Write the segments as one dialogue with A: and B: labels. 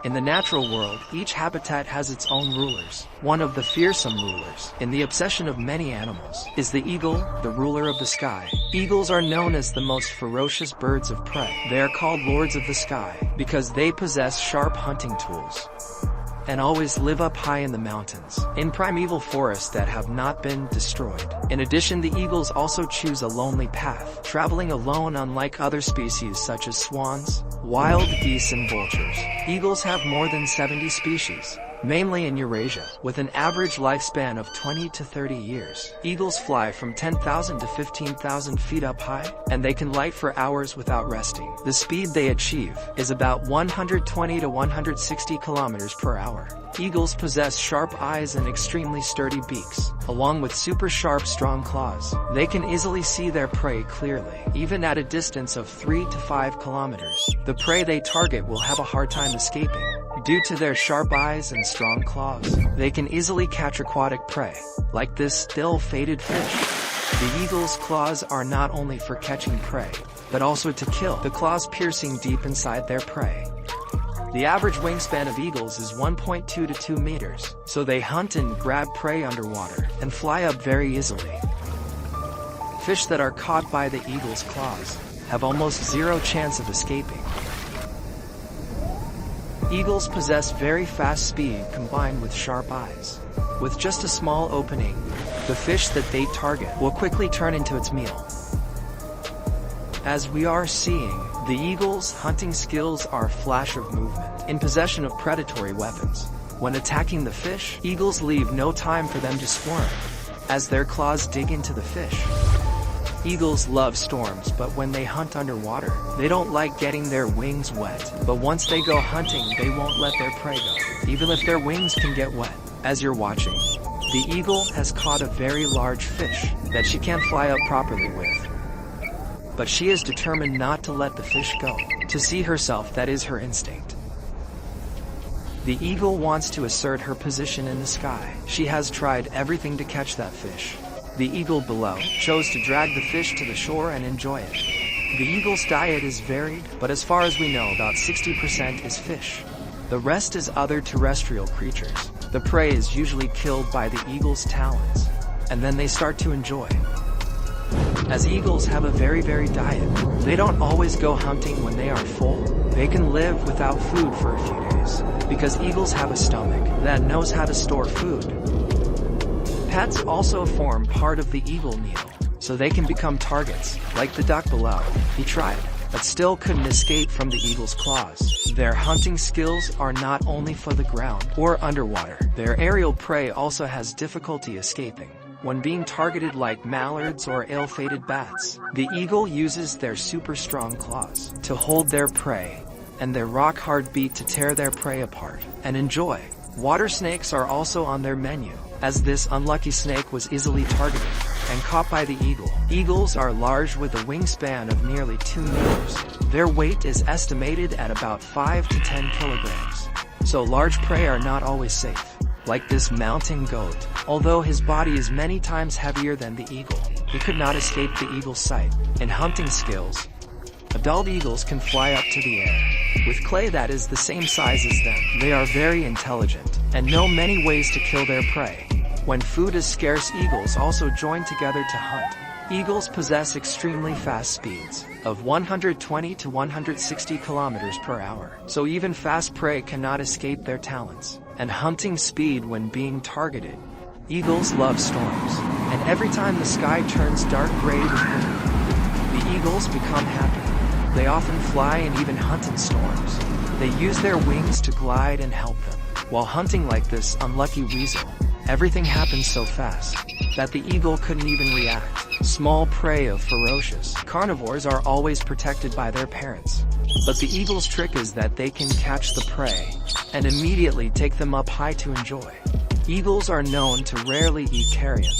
A: In the natural world, each habitat has its own rulers. One of the fearsome rulers, in the obsession of many animals, is the eagle, the ruler of the sky. Eagles are known as the most ferocious birds of prey. They are called lords of the sky because they possess sharp hunting tools and always live up high in the mountains, in primeval forests that have not been destroyed. In addition, the eagles also choose a lonely path, traveling alone unlike other species such as swans, wild geese and vultures. Eagles have more than 70 species, mainly in Eurasia, with an average lifespan of 20 to 30 years. Eagles fly from 10,000 to 15,000 feet up high, and they can light for hours without resting. The speed they achieve is about 120 to 160 kilometers per hour. Eagles possess sharp eyes and extremely sturdy beaks, along with super sharp, strong claws. They can easily see their prey clearly, even at a distance of 3 to 5 kilometers. The prey they target will have a hard time escaping. Due to their sharp eyes and strong claws, they can easily catch aquatic prey, like this ill-fated fish. The eagle's claws are not only for catching prey, but also to kill, the claws piercing deep inside their prey. The average wingspan of eagles is 1.2 to 2 meters, so they hunt and grab prey underwater and fly up very easily. Fish that are caught by the eagle's claws have almost zero chance of escaping. Eagles possess very fast speed combined with sharp eyes. With just a small opening, the fish that they target will quickly turn into its meal. As we are seeing, the eagle's hunting skills are a flash of movement, in possession of predatory weapons. When attacking the fish, eagles leave no time for them to swarm, as their claws dig into the fish. Eagles love storms, but when they hunt underwater, they don't like getting their wings wet. But once they go hunting, they won't let their prey go, even if their wings can get wet. As you're watching, the eagle has caught a very large fish that she can't fly up properly with. But she is determined not to let the fish go. To see herself, that is her instinct. The eagle wants to assert her position in the sky. She has tried everything to catch that fish. The eagle below chose to drag the fish to the shore and enjoy it. The eagle's diet is varied, but as far as we know, about 60% is fish. The rest is other terrestrial creatures. The prey is usually killed by the eagle's talons, and then they start to enjoy. As eagles have a very varied diet, they don't always go hunting when they are full. They can live without food for a few days, because eagles have a stomach that knows how to store food. Pets also form part of the eagle meal, so they can become targets, like the duck below. He tried, but still couldn't escape from the eagle's claws. Their hunting skills are not only for the ground or underwater. Their aerial prey also has difficulty escaping. When being targeted like mallards or ill-fated bats, the eagle uses their super strong claws to hold their prey, and their rock-hard beak to tear their prey apart and enjoy. Water snakes are also on their menu, as this unlucky snake was easily targeted and caught by the eagle. Eagles are large with a wingspan of nearly 2 meters. Their weight is estimated at about 5 to 10 kilograms, so large prey are not always safe. Like this mountain goat, although his body is many times heavier than the eagle, he could not escape the eagle's sight. In hunting skills, adult eagles can fly up to the air with clay that is the same size as them. They are very intelligent and know many ways to kill their prey. When food is scarce, eagles also join together to hunt. Eagles possess extremely fast speeds of 120 to 160 kilometers per hour, so even fast prey cannot escape their talons. And hunting speed when being targeted. Eagles love storms, and every time the sky turns dark gray with wind, the eagles become happy. They often fly and even hunt in storms. They use their wings to glide and help them. While hunting like this unlucky weasel, everything happens so fast that the eagle couldn't even react. Small prey of ferocious carnivores are always protected by their parents. But the eagle's trick is that they can catch the prey and immediately take them up high to enjoy. Eagles are known to rarely eat carrion.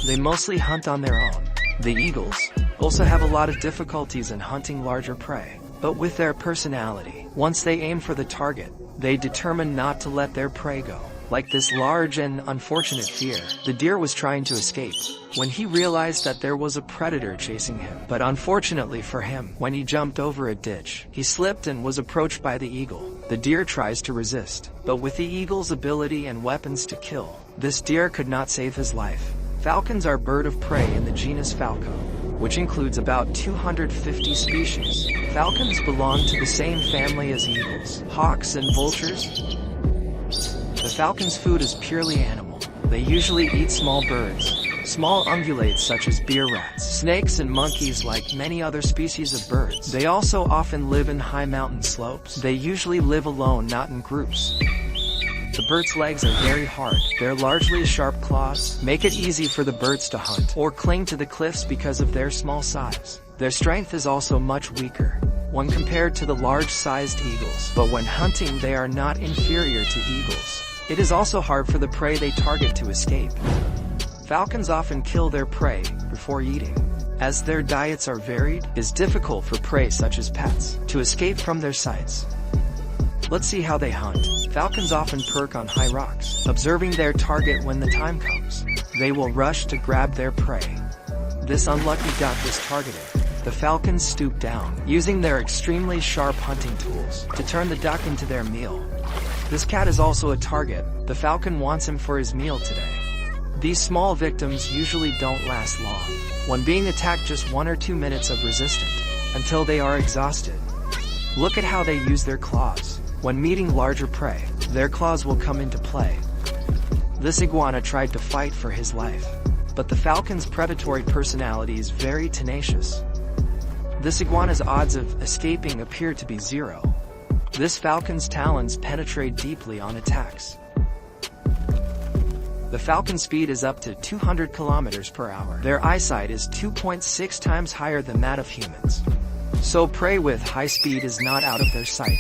A: They mostly hunt on their own. The eagles also have a lot of difficulties in hunting larger prey, but with their personality, once they aim for the target, they determine not to let their prey go. Like this large and unfortunate fear, the deer was trying to escape when he realized that there was a predator chasing him. But unfortunately for him, when he jumped over a ditch, he slipped and was approached by the eagle. The deer tries to resist, but with the eagle's ability and weapons to kill, this deer could not save his life. Falcons are bird of prey in the genus Falco, which includes about 250 species. Falcons belong to the same family as eagles, hawks, and vultures. The falcon's food is purely animal. They usually eat small birds, small ungulates such as beer rats, snakes, and monkeys like many other species of birds. They also often live in high mountain slopes. They usually live alone, not in groups. The bird's legs are very hard. Their largely sharp claws make it easy for the birds to hunt or cling to the cliffs because of their small size. Their strength is also much weaker when compared to the large-sized eagles, but when hunting they are not inferior to eagles. It is also hard for the prey they target to escape. Falcons often kill their prey before eating. As their diets are varied, it is difficult for prey such as pets to escape from their sights. Let's see how they hunt. Falcons often perch on high rocks, observing their target. When the time comes, they will rush to grab their prey. This unlucky duck was targeted. The falcons stoop down, using their extremely sharp hunting tools to turn the duck into their meal. This cat is also a target. The falcon wants him for his meal today. These small victims usually don't last long. When being attacked, just 1 or 2 minutes of resistance until they are exhausted. Look at how they use their claws. When meeting larger prey, their claws will come into play. This iguana tried to fight for his life, but the falcon's predatory personality is very tenacious. This iguana's odds of escaping appear to be 0. This falcon's talons penetrate deeply on attacks. The falcon's speed is up to 200 kilometers per hour. Their eyesight is 2.6 times higher than that of humans. So prey with high speed is not out of their sight.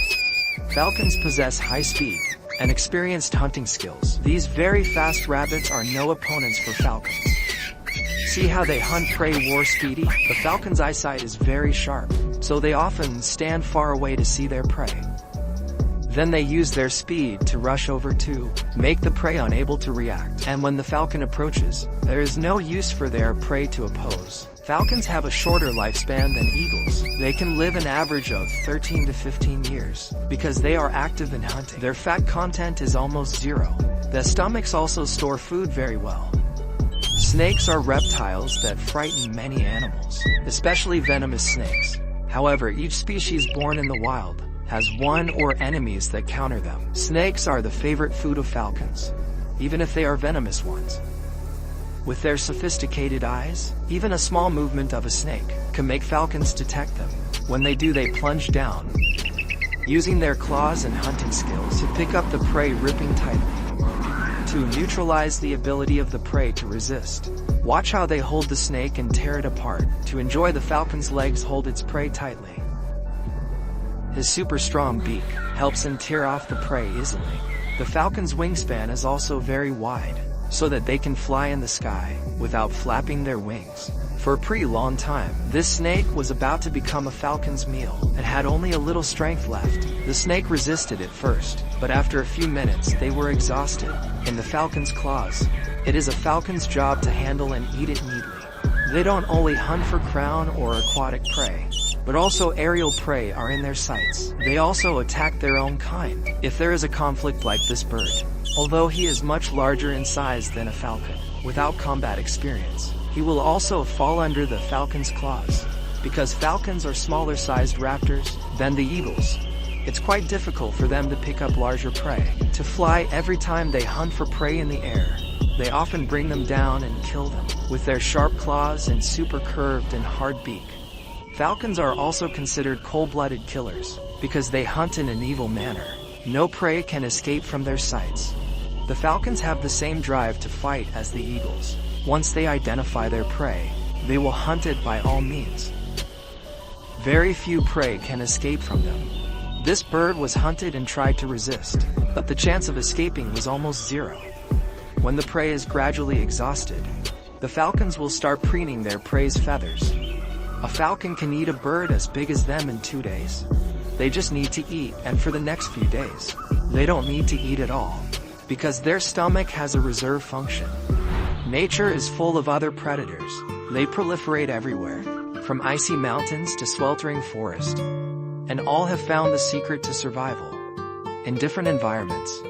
A: Falcons possess high speed and experienced hunting skills. These very fast rabbits are no opponents for falcons. See how they hunt prey war speedy? The falcon's eyesight is very sharp, so they often stand far away to see their prey. Then they use their speed to rush over to make the prey unable to react. And when the falcon approaches, there is no use for their prey to oppose. Falcons have a shorter lifespan than eagles. They can live an average of 13 to 15 years because they are active in hunting. Their fat content is almost 0. Their stomachs also store food very well. Snakes are reptiles that frighten many animals, especially venomous snakes. However, each species born in the wild has one or enemies that counter them. Snakes are the favorite food of falcons, even if they are venomous ones. With their sophisticated eyes, even a small movement of a snake can make falcons detect them. When they do, they plunge down, using their claws and hunting skills to pick up the prey, ripping tightly to neutralize the ability of the prey to resist. Watch how they hold the snake and tear it apart. To enjoy, the falcon's legs hold its prey tightly. His super strong beak helps him tear off the prey easily. The falcon's wingspan is also very wide, so that they can fly in the sky without flapping their wings. For a pretty long time, this snake was about to become a falcon's meal and had only a little strength left. The snake resisted at first, but after a few minutes they were exhausted. In the falcon's claws, it is a falcon's job to handle and eat it neatly. They don't only hunt for crown or aquatic prey, but also aerial prey are in their sights. They also attack their own kind if there is a conflict like this bird. Although he is much larger in size than a falcon, without combat experience, he will also fall under the falcon's claws. Because falcons are smaller sized raptors than the eagles, it's quite difficult for them to pick up larger prey. To fly every time they hunt for prey in the air, they often bring them down and kill them with their sharp claws and super curved and hard beak. Falcons are also considered cold-blooded killers because they hunt in an evil manner. No prey can escape from their sights. The falcons have the same drive to fight as the eagles. Once they identify their prey, they will hunt it by all means. Very few prey can escape from them. This bird was hunted and tried to resist, but the chance of escaping was almost 0. When the prey is gradually exhausted, the falcons will start preening their prey's feathers. A falcon can eat a bird as big as them in 2 days. They just need to eat, and for the next few days, they don't need to eat at all, because their stomach has a reserve function. Nature is full of other predators. They proliferate everywhere, from icy mountains to sweltering forest, and all have found the secret to survival in different environments.